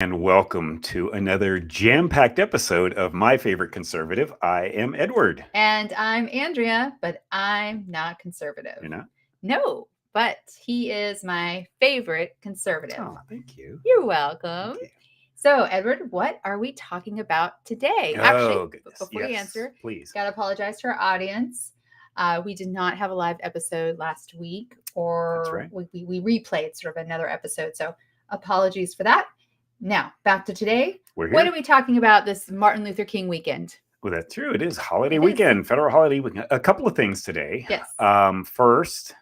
And welcome to another jam-packed episode of My Favorite Conservative. I am Edward. And I'm Andrea, but I'm not conservative. You're not? No, but he is my favorite conservative. Oh, thank you. You're welcome. Thank you. So, Edward, what are we talking about today? Oh, Actually, goodness. before you Yes, answer, please. got to apologize to our audience. We did not have a live episode last week, That's or right. we replayed sort of another episode. So, apologies for that. Now, back to today. We're here. What are we talking about this Martin Luther King weekend? Well, that's true. It is holiday It is. weekend, federal holiday weekend. A couple of things today. Yes. First,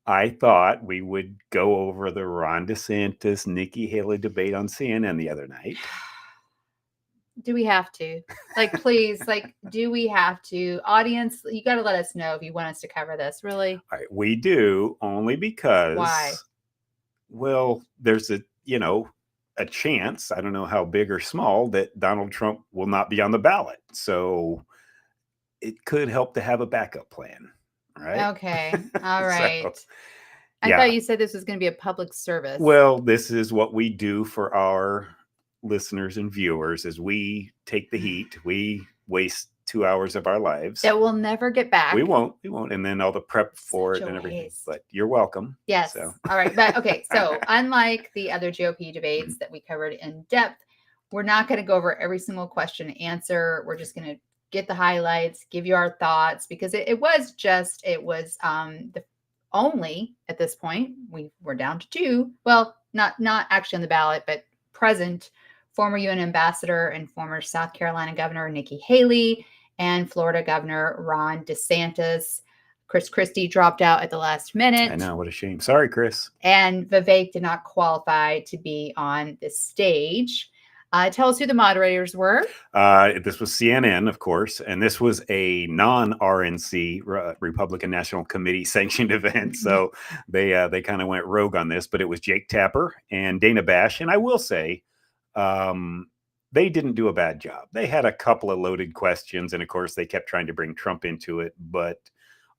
I thought we would go over the Ron DeSantis, Nikki Haley debate on CNN the other night. Do we have to? Like, please, do we have to? Audience, you got to let us know if you want us to cover this. Really? All right, we do, only because... Why? Well, there's a chance, I don't know how big or small, that Donald Trump will not be on the ballot. So it could help to have a backup plan, right? Okay. All right. So, I yeah. thought you said this was going to be a public service. Well, this is what we do for our listeners and viewers, is we take the heat. We waste 2 hours of our lives. That we'll never get back. We won't. And then all the prep for Such it a and everything. waste. But you're welcome. Yes. So. All right. But okay. So unlike the other GOP debates that we covered in depth, we're not going to go over every single question and answer. We're just going to get the highlights, give you our thoughts, because it was the only at this point, we're down to two. Well, not actually on the ballot, but present former UN ambassador and former South Carolina Governor Nikki Haley and Florida Governor Ron DeSantis. Chris Christie dropped out at the last minute. I know, what a shame. Sorry, Chris. And Vivek did not qualify to be on this stage. Tell us who the moderators were. This was CNN, of course, and this was a non-RNC, Republican National Committee sanctioned event. So they kind of went rogue on this, but it was Jake Tapper and Dana Bash. And I will say, they didn't do a bad job. They had a couple of loaded questions, and of course they kept trying to bring Trump into it. But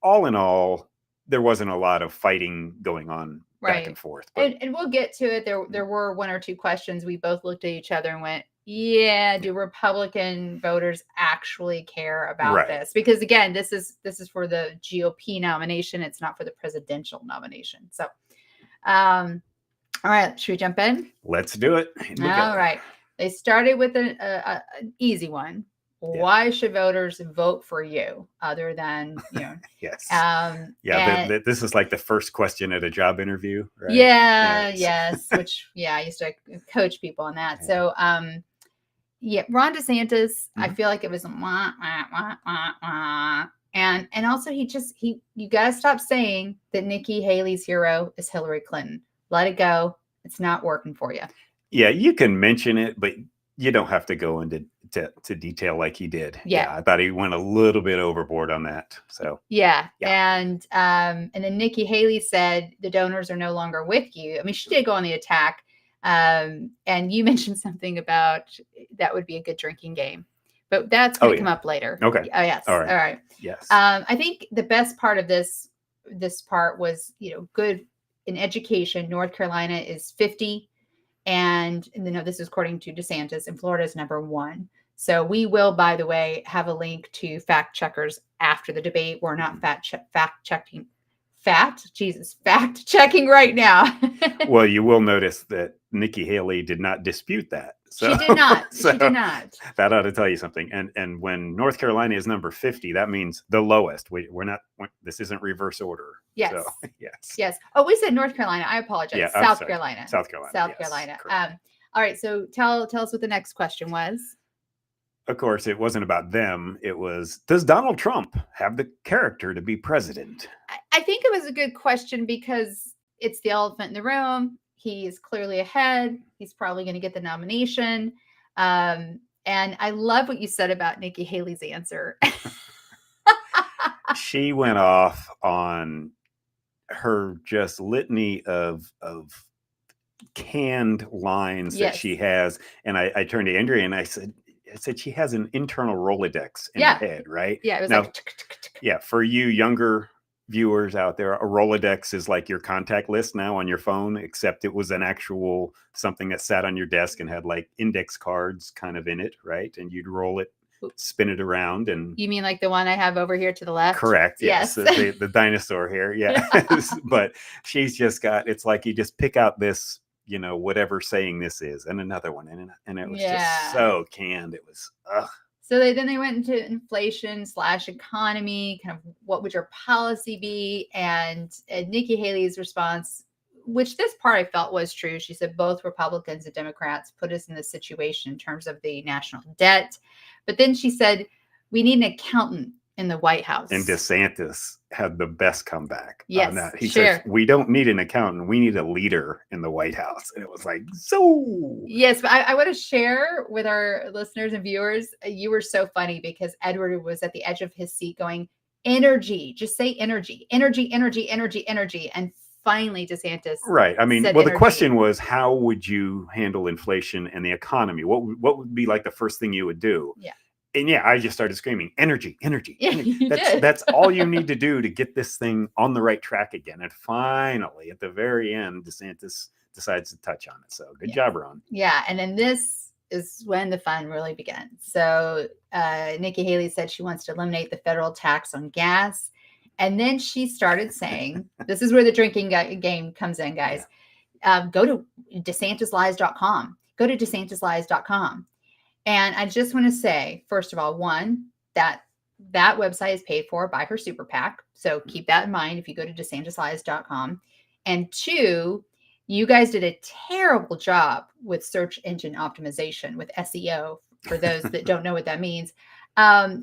all in all, there wasn't a lot of fighting going on back and forth. But... And we'll get to it. There were one or two questions we both looked at each other and went, yeah, do Republican voters actually care about this? Because again, this is for the GOP nomination. It's not for the presidential nomination. So, all right, should we jump in? Let's do it. All right. They started with an easy one. Yeah. Why should voters vote for you other than, Yes. This is like the first question at a job interview, right? Yeah, yes. Which, I used to coach people on that. So, Ron DeSantis, I feel like it was and also you got to stop saying that Nikki Haley's hero is Hillary Clinton. Let it go. It's not working for you. Yeah, you can mention it, but you don't have to go into detail like he did. Yeah, I thought he went a little bit overboard on that. So yeah. And then Nikki Haley said the donors are no longer with you. I mean, she did go on the attack. And you mentioned something about that would be a good drinking game, but that's going to come up later. Okay. Oh, yes. All right. All right. Yes. I think the best part of this part was, good in education. North Carolina is 50. And this is according to DeSantis, and Florida is number 1. So we will, by the way, have a link to fact checkers after the debate. We're not fact checking right now. Well, you will notice that Nikki Haley did not dispute that. So, she did not. She did not. That ought to tell you something. And when North Carolina is number 50, that means the lowest. We're not. This isn't reverse order. Yes. So, yes. Oh, we said North Carolina. I apologize. Yeah, South Carolina. South Carolina. South Carolina. All right. So tell us what the next question was. Of course, it wasn't about them. It was, does Donald Trump have the character to be president? I think it was a good question because it's the elephant in the room. He is clearly ahead. He's probably going to get the nomination. And I love what you said about Nikki Haley's answer. She went off on her just litany of canned lines that she has. And I turned to Andrea and I said she has an internal Rolodex in her head, right? Yeah, it was now, for you younger viewers out there, a Rolodex is like your contact list now on your phone, except it was an actual something that sat on your desk and had like index cards kind of in it, right? And you'd roll it, spin it around, and You mean like the one I have over here to the left? correct, yes. The dinosaur here, yeah. But she's just got, it's like you just pick out this, whatever saying this is, and another one, and it was just so canned. It was ugh. So then they went into inflation / economy, kind of what would your policy be? And Nikki Haley's response, which this part I felt was true. She said both Republicans and Democrats put us in this situation in terms of the national debt. But then she said, we need an accountant in the White House. And DeSantis had the best comeback on that. He sure. says, we don't need an accountant. We need a leader in the White House. And it was like, so. Yes, but I want to share with our listeners and viewers, you were so funny because Edward was at the edge of his seat going, energy, just say energy, energy, energy, energy, energy. And finally, DeSantis. Right. I mean, well, energy. The question was, how would you handle inflation and the economy? What would be like the first thing you would do? Yeah. And I just started screaming, energy, energy. Yeah, energy. That's all you need to do to get this thing on the right track again. And finally, at the very end, DeSantis decides to touch on it. So good job, Ron. Yeah. And then this is when the fun really begins. So Nikki Haley said she wants to eliminate the federal tax on gas. And then she started saying, this is where the drinking game comes in, guys. Yeah. Go to DeSantisLies.com. Go to DeSantisLies.com. And I just want to say, first of all, one, that website is paid for by her SuperPAC. So keep that in mind if you go to DeSantisLies.com. And two, you guys did a terrible job with search engine optimization, with SEO, for those that don't know what that means.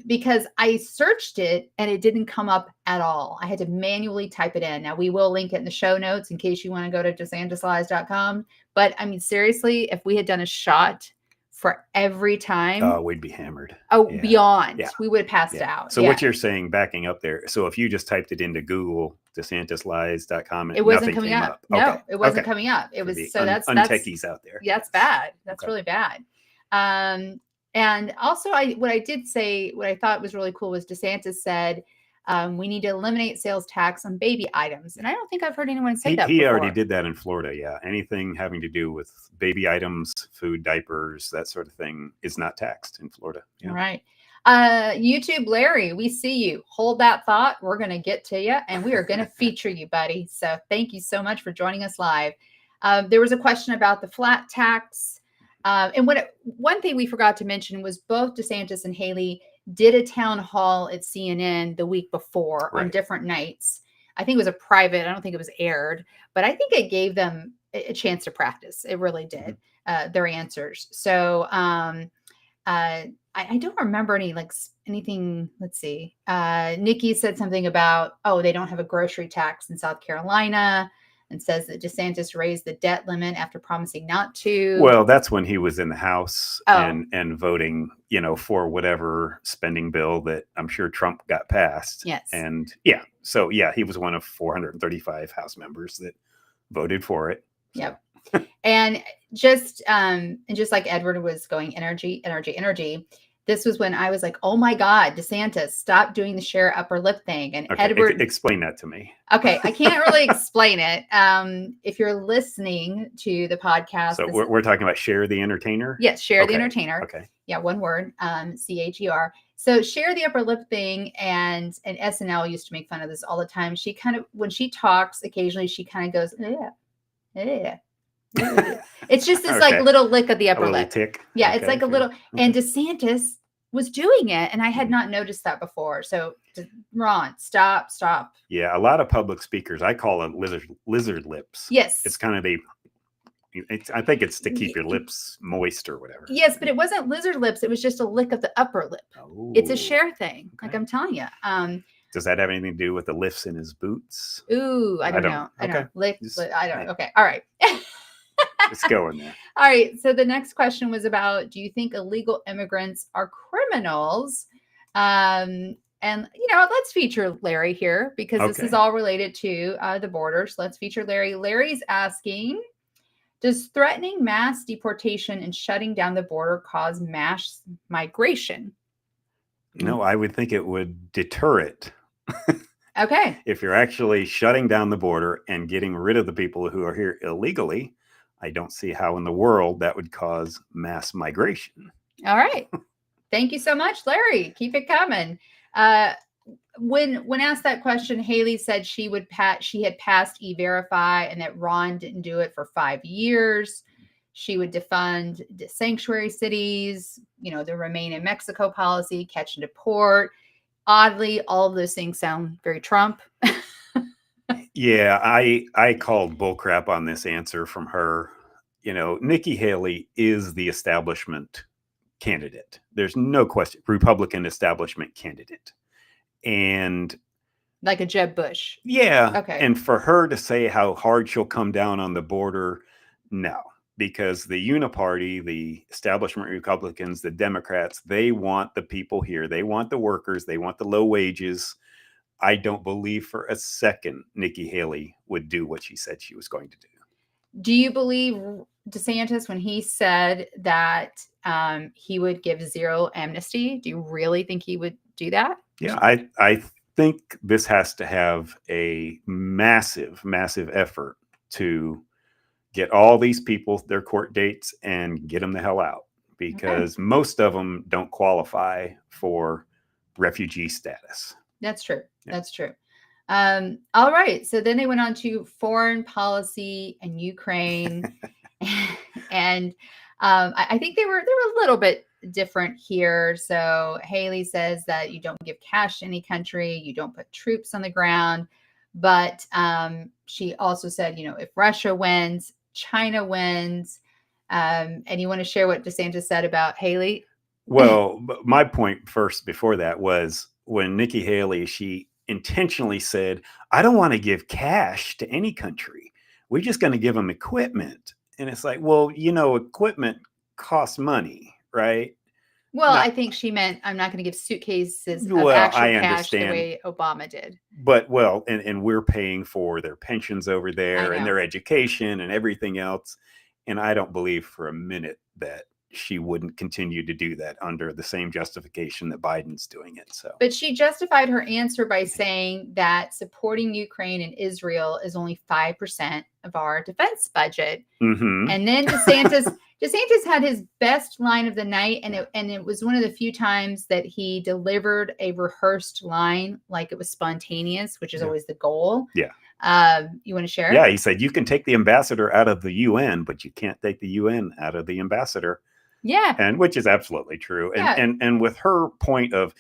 Because I searched it and it didn't come up at all. I had to manually type it in. Now, we will link it in the show notes in case you want to go to DeSantisLies.com. But I mean, seriously, if we had done a shot for every time, we'd be hammered. Beyond. Yeah. We would have passed out. So what you're saying, backing up there, so if you just typed it into Google, DeSantisLies.com, it wasn't coming up. Okay. No, it wasn't coming up. It was that's untechies out there. That's bad. That's really bad. And also what I thought was really cool was DeSantis said, we need to eliminate sales tax on baby items. And I don't think I've heard anyone say that He before. already did that in Florida. Yeah. Anything having to do with baby items, food, diapers, that sort of thing is not taxed in Florida. Yeah. All right. YouTube Larry, we see you. Hold that thought. We're going to get to you and we are going to feature you, buddy. So thank you so much for joining us live. There was a question about the flat tax. And one thing we forgot to mention was both DeSantis and Haley did a town hall at CNN the week before on different nights. I think it was a private. I don't think it was aired, but I think it gave them a chance to practice. It really did, their answers. So I don't remember anything. Let's see. Nikki said something about, they don't have a grocery tax in South Carolina, and says that DeSantis raised the debt limit after promising not to. Well, that's when he was in the House and voting, for whatever spending bill that I'm sure Trump got passed. Yes. And so he was one of 435 House members that voted for it. So. Yep. And just like Edward was going energy, energy, energy. This was when I was like, oh my God, DeSantis, stop doing the share upper lip thing. And Edward, explain that to me. Okay, I can't really explain it. If you're listening to the podcast, so we're talking about Share the Entertainer. Yes, Share the Entertainer. Okay. Yeah, one word. CHER. So share the upper lip thing, and SNL used to make fun of this all the time. She kind of, when she talks, occasionally she kind of goes, yeah. It's just this like little lick of the upper lip. Tick. Yeah, it's like a little. And DeSantis was doing it, and I had not noticed that before. So, Ron, stop. Yeah, a lot of public speakers, I call it lizard lips. Yes, it's kind of I think it's to keep your lips moist or whatever. Yes, but it wasn't lizard lips. It was just a lick of the upper lip. Oh, it's a share thing. Okay. Like I'm telling you. Does that have anything to do with the lifts in his boots? Ooh, I don't know. I don't know. I don't know. Okay. All right. Let's go in there. All right. So the next question was about, do you think illegal immigrants are criminals? And, let's feature Larry here because this is all related to the borders. Let's feature Larry. Larry's asking, does threatening mass deportation and shutting down the border cause mass migration? No, I would think it would deter it. Okay. If you're actually shutting down the border and getting rid of the people who are here illegally, I don't see how in the world that would cause mass migration. All right. Thank you so much, Larry. Keep it coming. When asked that question, Haley said she had passed E-Verify and that Ron didn't do it for 5 years. She would defund the sanctuary cities, the Remain in Mexico policy, catch and deport. Oddly, all of those things sound very Trump. Yeah, I called bullcrap on this answer from her. Nikki Haley is the establishment candidate. There's no question, Republican establishment candidate. And like a Jeb Bush. Yeah. Okay. And for her to say how hard she'll come down on the border, no. Because the Uniparty, the establishment Republicans, the Democrats, they want the people here. They want the workers. They want the low wages. I don't believe for a second Nikki Haley would do what she said she was going to do. Do you believe DeSantis when he said that he would give zero amnesty? Do you really think he would do that? Yeah, I think this has to have a massive, massive effort to get all these people their court dates and get them the hell out, because most of them don't qualify for refugee status. That's true. Yeah. That's true. All right. So then they went on to foreign policy and Ukraine. And I think they were a little bit different here. So Haley says that you don't give cash to any country, you don't put troops on the ground. But she also said, if Russia wins, China wins. And you want to share what DeSantis said about Haley? Well, my point first before that was when Nikki Haley, she intentionally said, I don't want to give cash to any country. We're just going to give them equipment. And it's like, well, equipment costs money, right? Well, I think she meant I'm not going to give suitcases of actual cash the way Obama did. But, and we're paying for their pensions over there and their education and everything else. And I don't believe for a minute that she wouldn't continue to do that under the same justification that Biden's doing it. So, but she justified her answer by saying that supporting Ukraine and Israel is only 5% of our defense budget. Mm-hmm. And then DeSantis had his best line of the night, and it was one of the few times that he delivered a rehearsed line like it was spontaneous, which is always the goal. Yeah. You want to share? Yeah, he said you can take the ambassador out of the UN, but you can't take the UN out of the ambassador. Yeah. And which is absolutely true. And with her point of,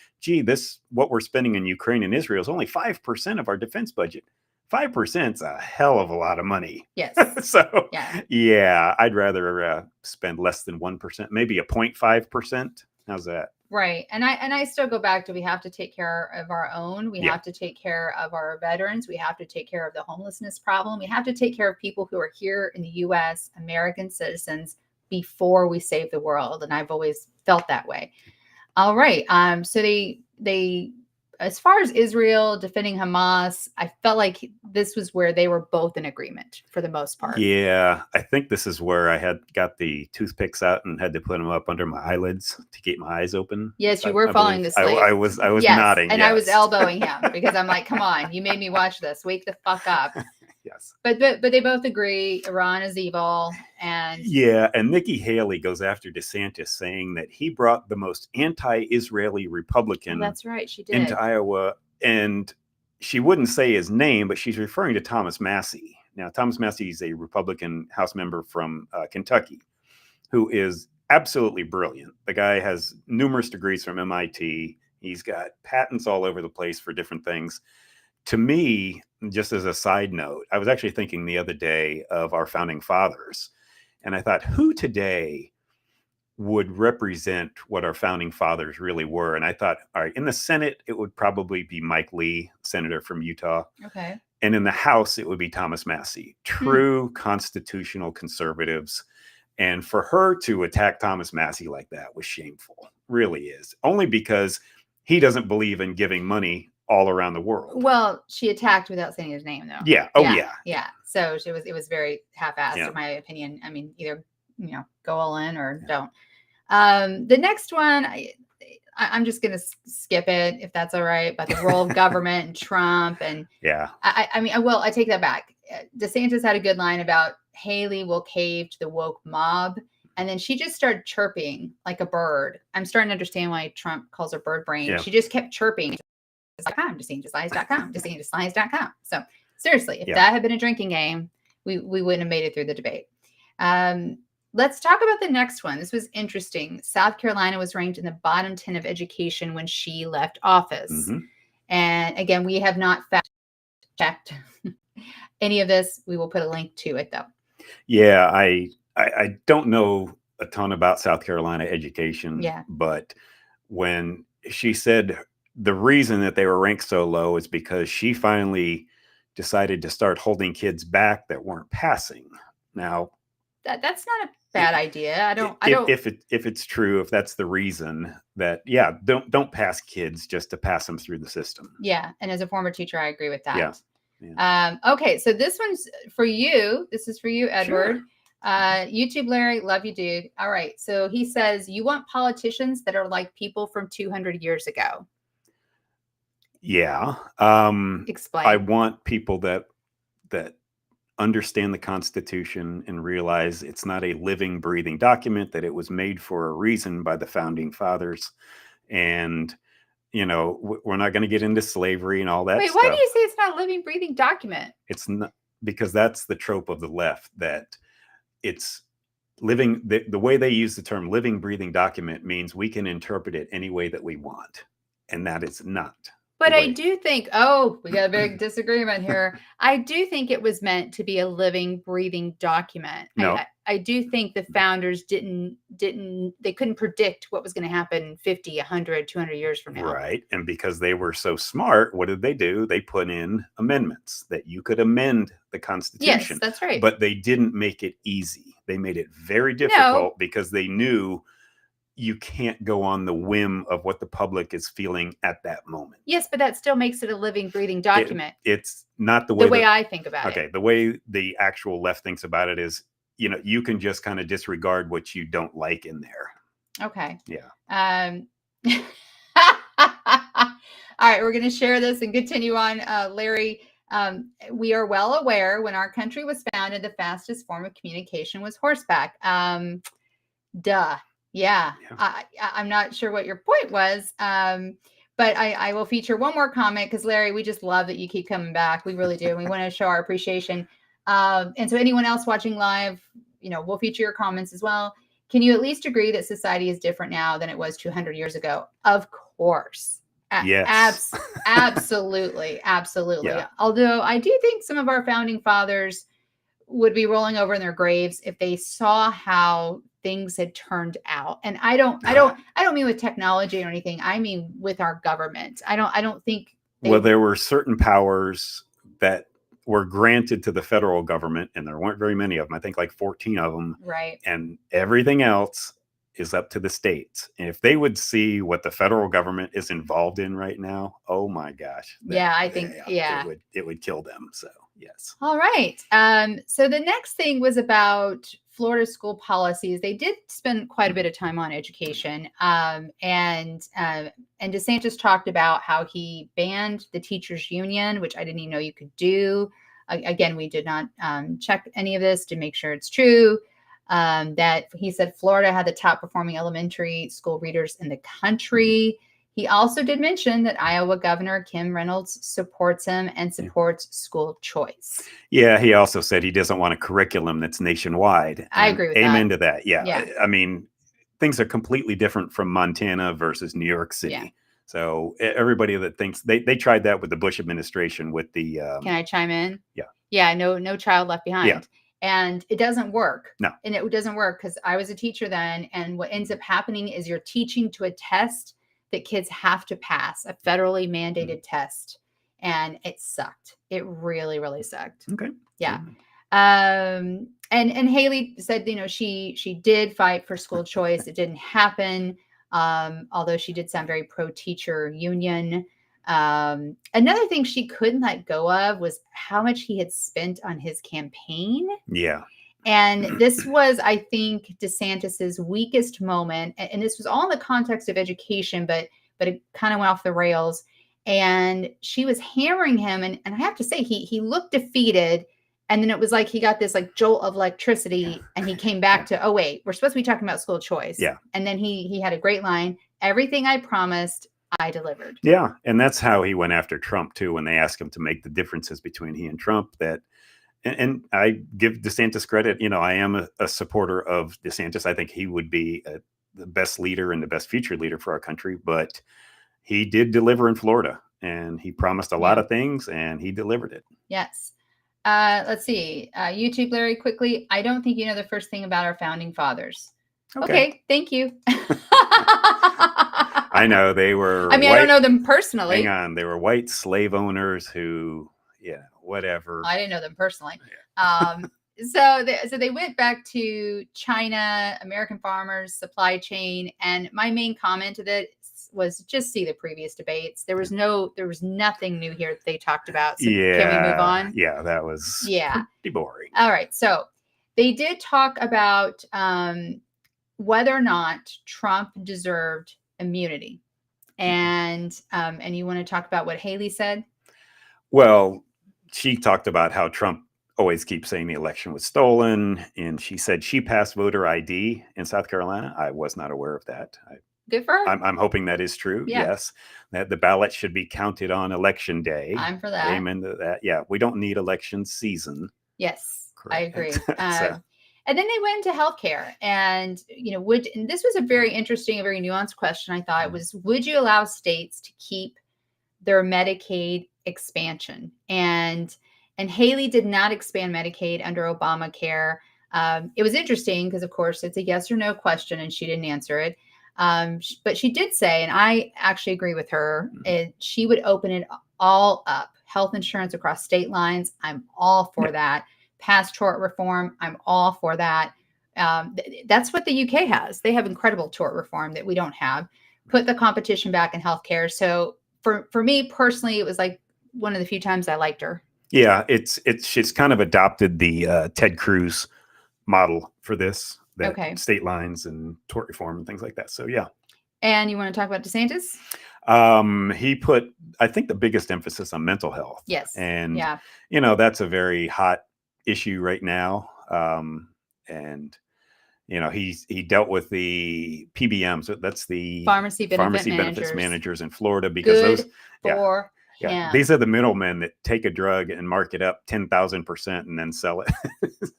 what we're spending in Ukraine and Israel is only 5% of our defense budget. 5% is a hell of a lot of money. Yes. So, yeah, I'd rather spend less than 1%, maybe a 0.5%. How's that? Right. And I still go back to, we have to take care of our own. We have to take care of our veterans. We have to take care of the homelessness problem. We have to take care of people who are here in the U.S., American citizens, before we save the world. And I've always felt that way. All right. So they, as far as Israel defending Hamas, I felt like this was where they were both in agreement for the most part. Yeah. I think this is where I got the toothpicks out and had to put them up under my eyelids to keep my eyes open. Yes, you were falling asleep. I was nodding. And I was elbowing him because I'm like, come on, you made me watch this. Wake the fuck up. Yes. But they both agree Iran is evil. And and Nikki Haley goes after DeSantis, saying that he brought the most anti-Israeli Republican that's right, she did. into Iowa. And she wouldn't say his name, but she's referring to Thomas Massie. Now, Thomas Massie is a Republican House member from Kentucky who is absolutely brilliant. The guy has numerous degrees from MIT. He's got patents all over the place for different things. To me, just as a side note, I was actually thinking the other day of our founding fathers. And I thought, who today would represent what our founding fathers really were? And I thought, all right, in the Senate, it would probably be Mike Lee, senator from Utah. Okay. And in the House, it would be Thomas Massie, true constitutional conservatives. And for her to attack Thomas Massie like that was shameful, really is. Only because he doesn't believe in giving money all around the world. Well, she attacked without saying his name, though. Yeah. Oh, yeah. Yeah. So it was very half-assed, in my opinion. I mean, either go all in or don't. The next one, I'm just going to skip it if that's all right, about the role of government and Trump. And yeah, I mean, I take that back. DeSantis had a good line about Haley will cave to the woke mob. And then she just started chirping like a bird. I'm starting to understand why Trump calls her bird brain. Yeah. She just kept chirping. DeSantisLies.com, DeSantisLies.com. So seriously, if that had been a drinking game, we wouldn't have made it through the debate. Let's talk about the next one. This was interesting. South Carolina was ranked in the bottom 10 of education when she left office. Mm-hmm. And again, we have not fact-checked any of this. We will put a link to it, though. Yeah, I don't know a ton about South Carolina education, but when she said the reason that they were ranked so low is because she finally decided to start holding kids back that weren't passing. Now, that's not a bad idea. I don't. If it's true, if that's the reason, that don't pass kids just to pass them through the system. Yeah, and as a former teacher, I agree with that. Yeah. Okay, so this one's for you. This is for you, Edward. Sure. YouTube Larry, love you, dude. All right, so he says you want politicians that are like people from 200 years ago. Yeah. Explain. I want people that understand the Constitution and realize it's not a living, breathing document, that it was made for a reason by the founding fathers. And, you know, we're not going to get into slavery and all that stuff. Why do you say it's not a living, breathing document? It's not, because that's the trope of the left, that it's living. The way they use the term living, breathing document means we can interpret it any way that we want. And that is not. But I do think, we got a big disagreement here. I do think it was meant to be a living, breathing document. No. I do think the founders they couldn't predict what was going to happen 50, 100, 200 years from now. Right. And because they were so smart, what did they do? They put in amendments that you could amend the Constitution. Yes, that's right. But they didn't make it easy. They made it very difficult because they knew you can't go on the whim of what the public is feeling at that moment. Yes, but that still makes it a living, breathing document. It's not the way I think about it. Okay, the way the actual left thinks about it is, you know, you can just kind of disregard what you don't like in there. Okay. Yeah. All right, we're going to share this and continue on. Larry, we are well aware when our country was founded, the fastest form of communication was horseback. Duh. Yeah. I'm not sure what your point was, but I will feature one more comment because, Larry, we just love that you keep coming back. We really do. We want to show our appreciation. And so anyone else watching live, you know, we'll feature your comments as well. Can you at least agree that society is different now than it was 200 years ago? Of course. Yes. Absolutely. Absolutely. Yeah. Although I do think some of our founding fathers would be rolling over in their graves if they saw how things had turned out. And I don't mean with technology or anything. I mean with our government. I don't think there were certain powers that were granted to the federal government, and there weren't very many of them. I think like 14 of them. Right. And everything else is up to the states. And if they would see what the federal government is involved in right now, oh my gosh. It would kill them. So yes. All right. So the next thing was about Florida school policies. They did spend quite a bit of time on education. And DeSantis talked about how he banned the teachers union, which I didn't even know you could do. Again, we did not check any of this to make sure it's true. That he said Florida had the top performing elementary school readers in the country. He also did mention that Iowa Governor Kim Reynolds supports him and supports school choice. Yeah, he also said he doesn't want a curriculum that's nationwide. I agree with that. Amen to that. Yeah. I mean, things are completely different from Montana versus New York City. Yeah. So everybody that thinks they tried that with the Bush administration with the Can I chime in? Yeah. Yeah, no child left behind. Yeah. And it doesn't work. No. And it doesn't work because I was a teacher then. And what ends up happening is you're teaching to a test that kids have to pass, a federally mandated test. And it sucked. It really, really sucked. Okay. Yeah. And Haley said, you know, she did fight for school choice. It didn't happen. Although she did sound very pro-teacher union. Another thing she couldn't let go of was how much he had spent on his campaign. Yeah. And this was, I think, DeSantis's weakest moment. And this was all in the context of education, but it kind of went off the rails. And she was hammering him. And I have to say, he looked defeated. And then it was like he got this like jolt of electricity and he came back to, oh, wait, we're supposed to be talking about school choice. Yeah. And then he had a great line. Everything I promised, I delivered. Yeah. And that's how he went after Trump, too, when they asked him to make the differences between he and Trump. And I give DeSantis credit. I am a supporter of DeSantis. I think he would be the best leader and the best future leader for our country. But he did deliver in Florida, and he promised a lot of things, and he delivered it. Yes. Let's see. YouTube, Larry, quickly. I don't think you know the first thing about our founding fathers. Okay, thank you. I know they were. I mean, I don't know them personally. Hang on, they were white slave owners who, whatever. I didn't know them personally. Yeah. So they went back to China, American farmers, supply chain, and my main comment to that was just see the previous debates. There was nothing new here that they talked about. So can we move on? Yeah, that was pretty boring. All right, so they did talk about whether or not Trump deserved immunity, and you want to talk about what Haley said? Well, she talked about how Trump always keeps saying the election was stolen, and she said she passed voter ID in South Carolina. I was not aware of that. Good for her. I'm hoping that is true. Yeah. Yes, that the ballot should be counted on election day. I'm for that. Amen to that. Yeah, we don't need election season. Yes, correct. I agree. And then they went into healthcare, and and this was a very interesting, a very nuanced question. I thought it was, would you allow states to keep their Medicaid expansion? And Haley did not expand Medicaid under Obamacare. It was interesting because, of course, it's a yes or no question, and she didn't answer it. But she did say, and I actually agree with her, she would open it all up. Health insurance across state lines, I'm all for that. Past tort reform, I'm all for that. That's what the UK has. They have incredible tort reform that we don't have. Put the competition back in healthcare. So for me personally, it was like one of the few times I liked her. Yeah, she's kind of adopted the Ted Cruz model for this. State lines and tort reform and things like that. So, yeah. And you want to talk about DeSantis? He put, I think, the biggest emphasis on mental health. Yes. And, that's a very hot issue right now. And, he dealt with the PBMs. That's the pharmacy benefits managers in Florida, because Yeah. These are the middlemen that take a drug and mark it up 10,000% and then sell it.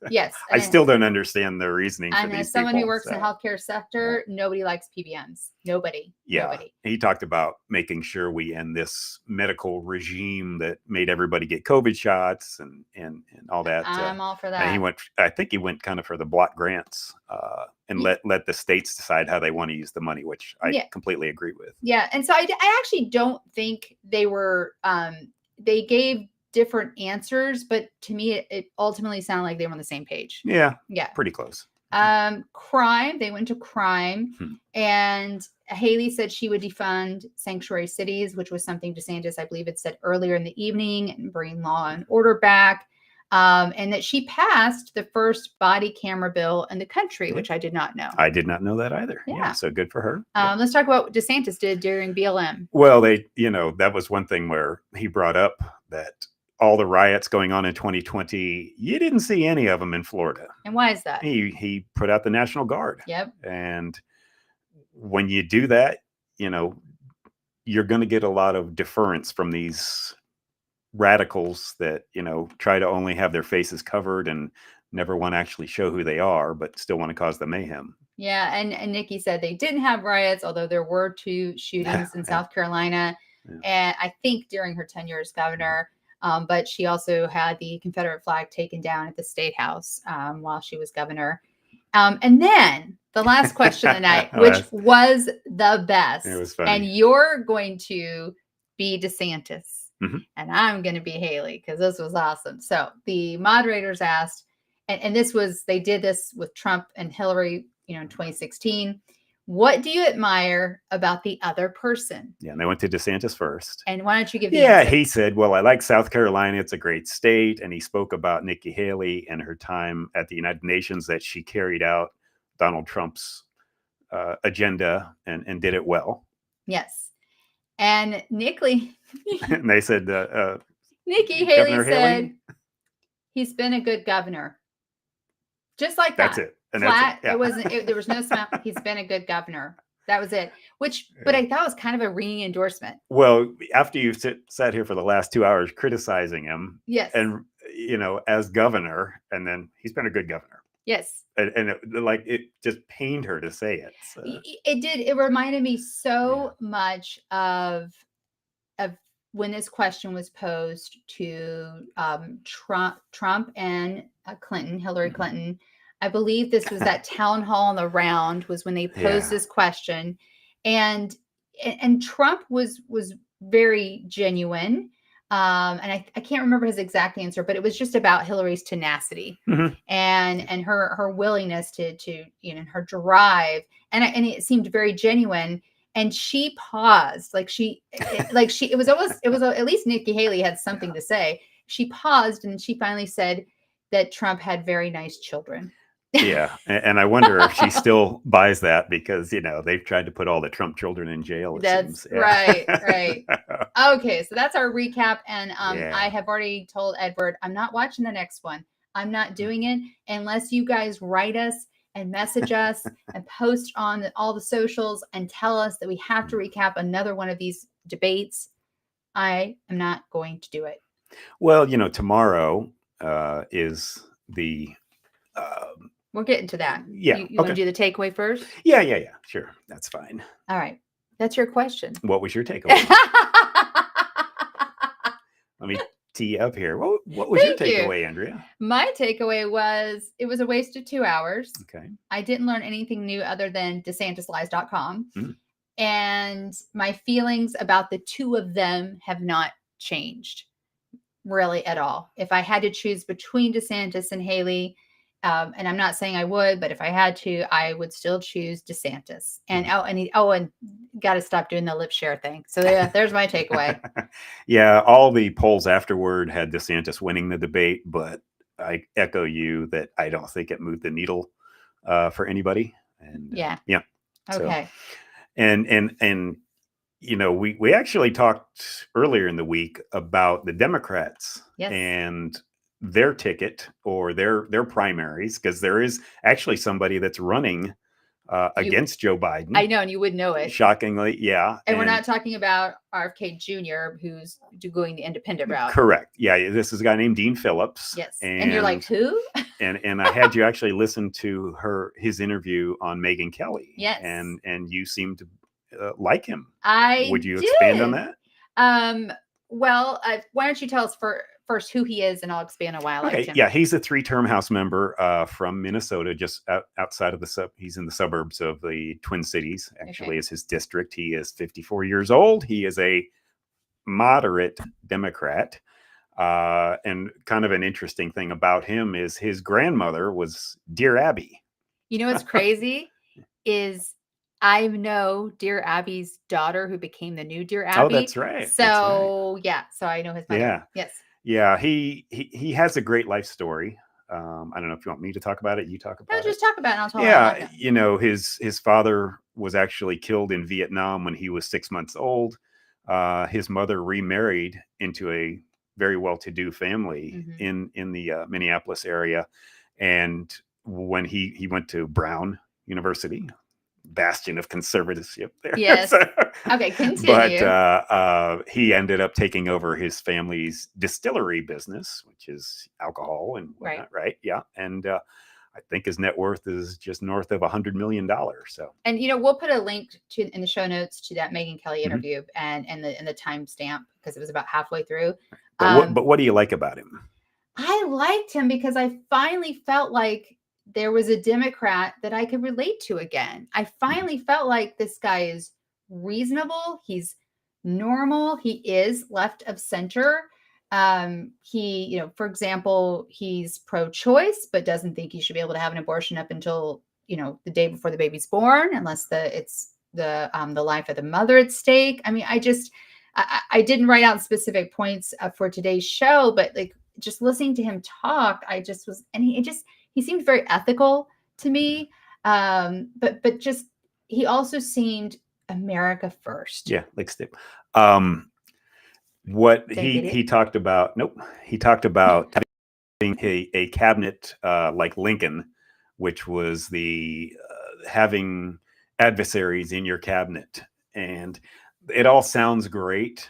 Yes. I still don't understand the reasoning for these as someone people, who works in the healthcare sector, nobody likes PBMs. Nobody. Yeah. Nobody. He talked about making sure we end this medical regime that made everybody get COVID shots and all that. I'm all for that. And I think he went kind of for the block grants and let the states decide how they want to use the money, which I completely agree with. Yeah. And so I actually don't think they were, they gave different answers, but to me, it ultimately sounded like they were on the same page. Yeah. Yeah. Pretty close. Crime, they went to crime, and Haley said she would defund sanctuary cities, which was something DeSantis, I believe, had said earlier in the evening, and bring law and order back. And that she passed the first body camera bill in the country, which I did not know. I did not know that either. Yeah, so good for her. Let's talk about what DeSantis did during BLM. Well, that was one thing where he brought up that all the riots going on in 2020, you didn't see any of them in Florida. And why is that? He put out the National Guard. Yep. And when you do that, you're going to get a lot of deference from these radicals that try to only have their faces covered and never want to actually show who they are, but still want to cause the mayhem. Yeah, and Nikki said they didn't have riots, although there were 2 shootings in South Carolina, and I think during her tenure as governor. But she also had the Confederate flag taken down at the State House while she was governor. And then the last question of the night, which was the best. It was funny. And you're going to be DeSantis. And I'm going to be Haley, because this was awesome. So the moderators asked, and they did this with Trump and Hillary, in 2016. What do you admire about the other person? Yeah, and they went to DeSantis first. And why don't you give the Yeah, answer? he said, well, I like South Carolina. It's a great state. And he spoke about Nikki Haley and her time at the United Nations, that she carried out Donald Trump's agenda and did it well. Yes. And Nikki And they said, Haley Governor said, Haley? he's been a good governor. Just like That's that. it. And Flat. that's it. Yeah. There was no smell. He's been a good governor. That was it. But I thought it was kind of a ringing endorsement. Well, after you've sat here for the last 2 hours criticizing him, Yes. and as governor, and then he's been a good governor. Yes. And it just pained her to say it. So. It did. It reminded me so much of when this question was posed to Trump and Clinton, Hillary Clinton. I believe this was that town hall on the round was when they posed this question, and Trump was very genuine. And I can't remember his exact answer, but it was just about Hillary's tenacity and her willingness to her drive, and it seemed very genuine. And she paused, it was at least Nikki Haley had something to say. She paused and she finally said that Trump had very nice children. Yeah, and I wonder if she still buys that, because they've tried to put all the Trump children in jail. That's right. Okay, so that's our recap, and I have already told Edward I'm not watching the next one. I'm not doing it unless you guys write us and message us and post on all the socials and tell us that we have to recap another one of these debates. I am not going to do it. Well, tomorrow is the. We're getting to that. Yeah. You want to do the takeaway first? Yeah. Sure. That's fine. All right. That's your question. What was your takeaway? Let me tee up here. What was your takeaway, Andrea? My takeaway was it was a waste of 2 hours. Okay. I didn't learn anything new other than DeSantisLies.com. And my feelings about the two of them have not changed really at all. If I had to choose between DeSantis and Haley, and I'm not saying I would, but if I had to, I would still choose DeSantis. And and got to stop doing the lip share thing. So there's my takeaway. Yeah, all the polls afterward had DeSantis winning the debate, but I echo you that I don't think it moved the needle for anybody. And yeah. So, Okay. and we actually talked earlier in the week about the Democrats and their ticket or their primaries, because there is actually somebody that's running against Joe Biden. I know, and you would know it. Shockingly, yeah. And we're not talking about RFK Jr., who's going the independent route. Correct. Yeah, this is a guy named Dean Phillips. Yes. And you're like, who? and I had you actually listen to his intervw on Megyn Kelly. Yes. And you seem to like him. Would you did. expand on that? Well, why don't you tell us first who he is, and I'll expand on why I like him. Yeah, he's a 3-term House member from Minnesota, just outside of he's in the suburbs of the Twin Cities, actually, is his district. He is 54 years old. He is a moderate Democrat. And kind of an interesting thing about him is his grandmother was Dear Abby. You know what's crazy is I know Dear Abby's daughter, who became the new Dear Abby. Oh, that's right. So yeah, so I know his mother. Yeah. Yes. Yeah, he has a great life story. I don't know if you want me to talk about it. You talk about it. No, just talk about it. And I'll talk about it. His father was actually killed in Vietnam when he was 6 months old. His mother remarried into a very well-to-do family in the Minneapolis area, and when he went to Brown University, bastion of conservatorship there. Yes. Okay, continue. But he ended up taking over his family's distillery business, which is alcohol and whatnot, right? Yeah. And I think his net worth is just north of $100 million. So, and we'll put a link in the show notes to that Megyn Kelly interview and the timestamp, because it was about halfway through. But what do you like about him? I liked him because I finally felt like there was a Democrat that I could relate to again. I finally felt like this guy is reasonable. He's normal. He is left of center. He, for example, he's pro-choice, but doesn't think you should be able to have an abortion up until the day before the baby's born, unless it's the life of the mother at stake. I mean, I didn't write out specific points for today's show, but like just listening to him talk, and he seemed very ethical to me. But just, he also seemed America first. Yeah. Like Steve. What he talked about, he talked about having a cabinet like Lincoln, which was the having adversaries in your cabinet. And it all sounds great.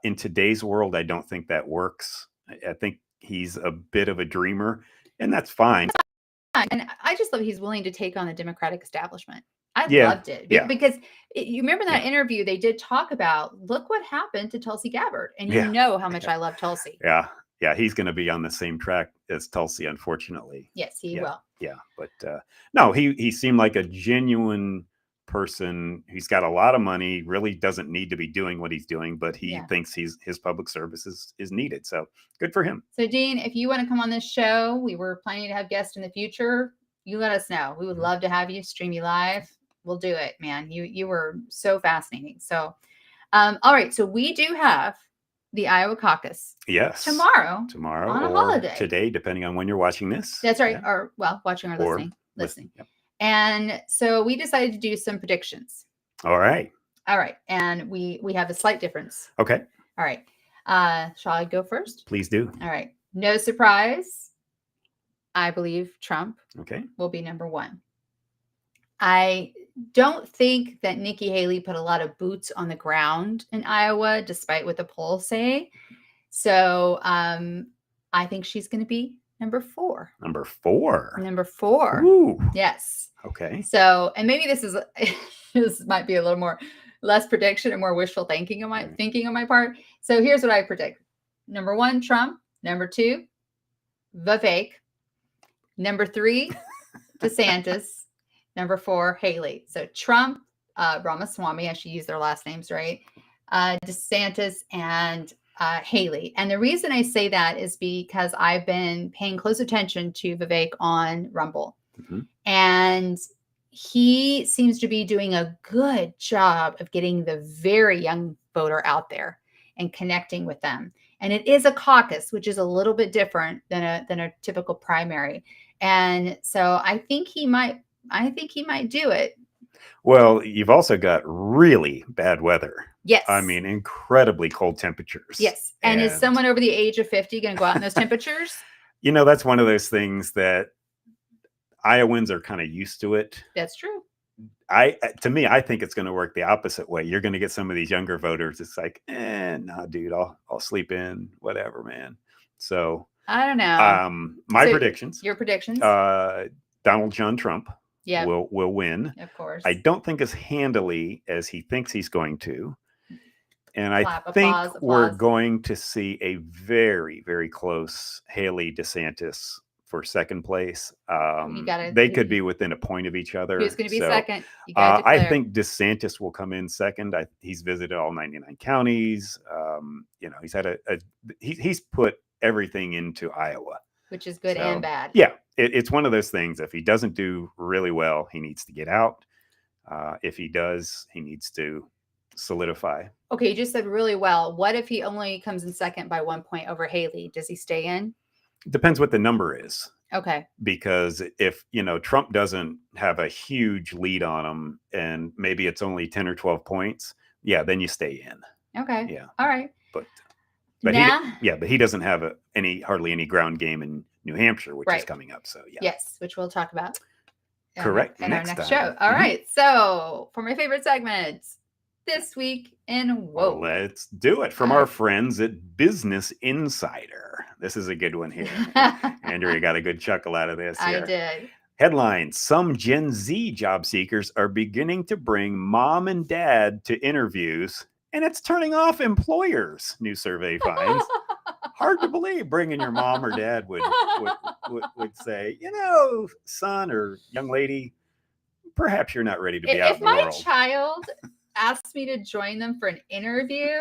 In today's world, I don't think that works. I think he's a bit of a dreamer, and that's fine. And I just love he's willing to take on the Democratic establishment. I loved it because you remember that interview, they did talk about, look what happened to Tulsi Gabbard. And you know how much I love Tulsi. Yeah. Yeah. He's going to be on the same track as Tulsi, unfortunately. Yes, he will. Yeah. But no, he seemed like a genuine person. He's got a lot of money, really doesn't need to be doing what he's doing, but he thinks his public service is needed. So good for him. So Dean, if you want to come on this show, we were planning to have guests in the future. You let us know. We would love to have you, stream you live. We'll do it, man. You were so fascinating. So, all right. So we do have the Iowa caucus. Yes. Tomorrow on a holiday. Today, depending on when you're watching this. That's right. Yeah. Or watching or listening. Yep. And so we decided to do some predictions. All right. And we have a slight difference. Okay. All right. Shall I go first? Please do. All right. No surprise. I believe Trump will be number one. I don't think that Nikki Haley put a lot of boots on the ground in Iowa, despite what the polls say. So I think she's going to be number 4. Number 4. Ooh. Yes. Okay. So, and maybe this might be a little more less prediction and more wishful thinking on my part. So here's what I predict. Number 1, Trump. Number 2, Vivek. Number 3, DeSantis. Number 4, Haley. So Trump, Ramaswamy, I should use their last names right, DeSantis, and Haley. And the reason I say that is because I've been paying close attention to Vivek on Rumble. Mm-hmm. And he seems to be doing a good job of getting the very young voter out there and connecting with them. And it is a caucus, which is a little bit different than a typical primary. And so I think he might do it. Well, you've also got really bad weather. Yes. I mean, incredibly cold temperatures. Yes. And is someone over the age of 50 going to go out in those temperatures? That's one of those things that Iowans are kind of used to it. That's true. To me, I think it's going to work the opposite way. You're going to get some of these younger voters. It's like, nah, dude, I'll sleep in, whatever, man. So I don't know. My predictions. Your predictions. Donald John Trump. Yeah. will win. Of course. I don't think as handily as he thinks he's going to. And I think we're going to see a very, very close Haley DeSantis for second place. They could be within a point of each other. Who's going to be second? I think DeSantis will come in second. He's visited all 99 counties. He's had he's put everything into Iowa. Which is good and bad. Yeah. It's one of those things. If he doesn't do really well, he needs to get out. If he does, he needs to solidify. Okay, you just said really well. What if he only comes in second by 1 point over Haley? Does he stay in? Depends what the number is. Okay. Because if, Trump doesn't have a huge lead on him and maybe it's only 10 or 12 points, then you stay in. Okay. Yeah. All right. But he doesn't have hardly any ground game in New Hampshire, which is coming up. So yes, which we'll talk about. Correct. In our next show. All right. So for my favorite segment, This Week in Whoa. Let's do it from our friends at Business Insider. This is a good one here. Andrea got a good chuckle out of this here. I did. Headline: Some Gen Z job seekers are beginning to bring mom and dad to interviews, and it's turning off employers, new survey finds. Hard to believe bringing your mom or dad would say, son or young lady, perhaps you're not ready to be out in the world. If my child asked me to join them for an interview,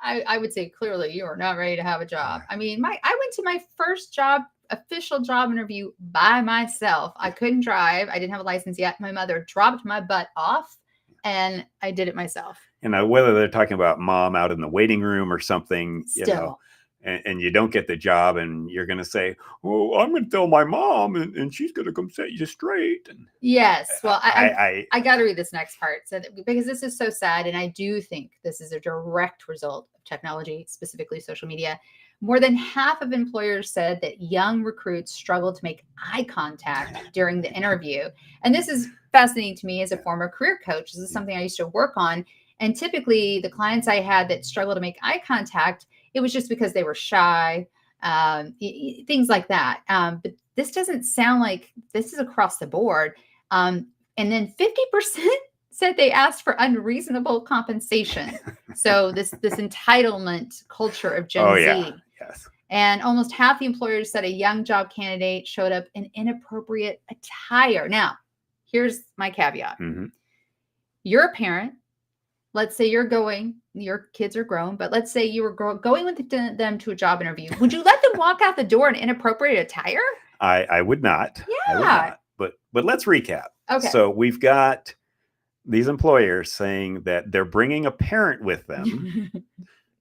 I would say clearly you are not ready to have a job. I mean, I went to my first job official job interview by myself. I couldn't drive. I didn't have a license yet. My mother dropped my butt off and I did it myself. And whether they're talking about mom out in the waiting room or something, Still. and you don't get the job and you're going to say, oh, I'm going to tell my mom and she's going to come set you straight. And yes. Well, I got to read this next part because this is so sad. And I do think this is a direct result of technology, specifically social media. More than half of employers said that young recruits struggle to make eye contact during the interview. And this is fascinating to me as a former career coach. This is something I used to work on. And typically the clients I had that struggled to make eye contact, it was just because they were shy, things like that. But this doesn't sound like this is across the board. And then 50% said they asked for unreasonable compensation. So this entitlement culture of Gen Z. Yes. And almost half the employers said a young job candidate showed up in inappropriate attire. Now, here's my caveat. Mm-hmm. You're a parent. Let's say your kids are grown, but let's say you were going with them to a job interview. Would you let them walk out the door in inappropriate attire? I would not. Yeah. I would not. But let's recap. Okay. So we've got these employers saying that they're bringing a parent with them.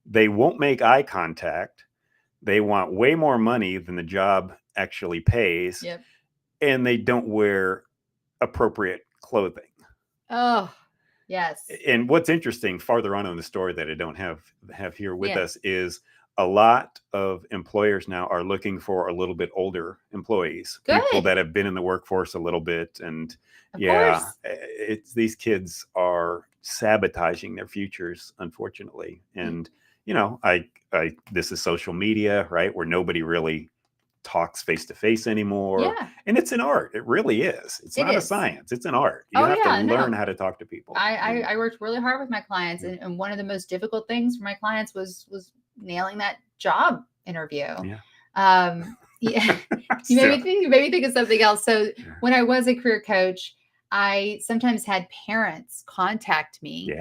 They won't make eye contact. They want way more money than the job actually pays. Yep. And they don't wear appropriate clothing. Oh, yes. And what's interesting farther on in the story that I don't have here with us is a lot of employers now are looking for a little bit older employees, people that have been in the workforce a little bit. And of course. These kids are sabotaging their futures, unfortunately. And, this is social media, right? Where nobody really talks face to face anymore. Yeah. And it's an art. It really is. It's not a science. It's an art. You have to learn how to talk to people. I worked really hard with my clients. And one of the most difficult things for my clients was nailing that job interview. Yeah. You made me think of something else. So when I was a career coach, I sometimes had parents contact me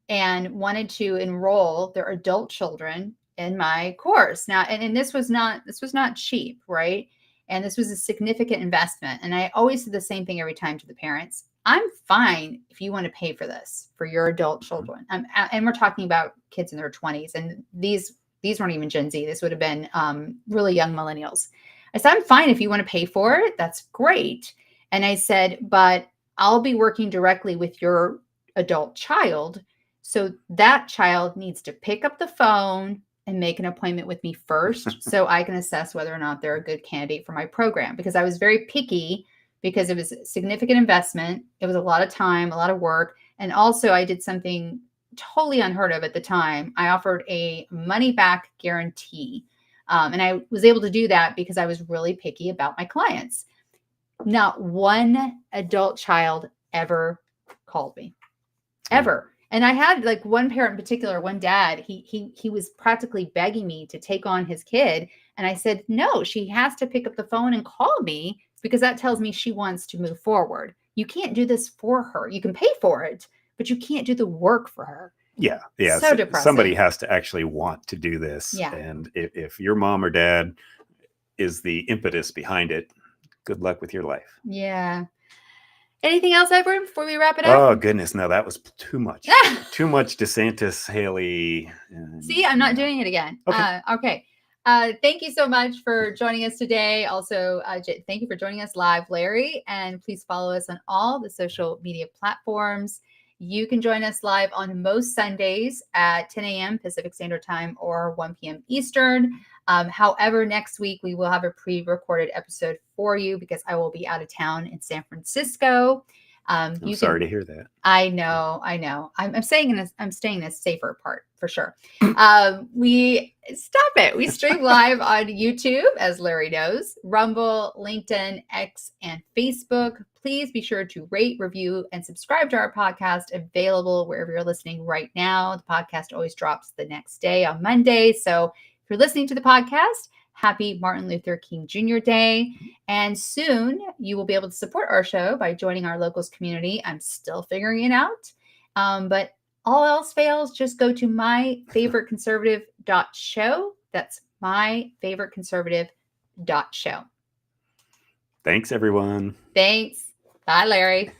and wanted to enroll their adult children in my course. Now, and this was not cheap, right? And this was a significant investment. And I always did the same thing every time to the parents. I'm fine if you want to pay for this for your adult children. And we're talking about kids in their 20s. And these weren't even Gen Z. This would have been really young millennials. I said, I'm fine if you want to pay for it. That's great. And I said, but I'll be working directly with your adult child. So that child needs to pick up the phone and make an appointment with me first so I can assess whether or not they're a good candidate for my program, because I was very picky because it was a significant investment. It was a lot of time, a lot of work. And also I did something totally unheard of at the time. I offered a money back guarantee. And I was able to do that because I was really picky about my clients. Not one adult child ever called me, ever. And I had like one parent in particular, one dad, he was practically begging me to take on his kid. And I said, no, she has to pick up the phone and call me because that tells me she wants to move forward. You can't do this for her. You can pay for it, but you can't do the work for her. Yeah. So depressing. Somebody has to actually want to do this. Yeah. And if your mom or dad is the impetus behind it, good luck with your life. Yeah. Anything else, Edward, before we wrap it up? Oh, goodness. No, that was too much. Too much DeSantis, Haley. See, I'm not doing it again. Okay. Thank you so much for joining us today. Also, thank you for joining us live, Larry. And please follow us on all the social media platforms. You can join us live on most Sundays at 10 a.m. Pacific Standard Time or 1 p.m. Eastern. However, next week we will have a pre-recorded episode for you because I will be out of town in San Francisco. I'm sorry to hear that. I know. I'm staying in a safer part for sure. We stream live on YouTube, as Larry knows, Rumble, LinkedIn, X, and Facebook. Please be sure to rate, review, and subscribe to our podcast, available wherever you're listening right now. The podcast always drops the next day on Monday. So if you're listening to the podcast, happy Martin Luther King Jr. Day. And soon you will be able to support our show by joining our locals community. I'm still figuring it out. But all else fails, just go to myfavoriteconservative.show. That's myfavoriteconservative.show. myfavoriteconservative.show. Thanks, everyone. Thanks. Bye, Larry.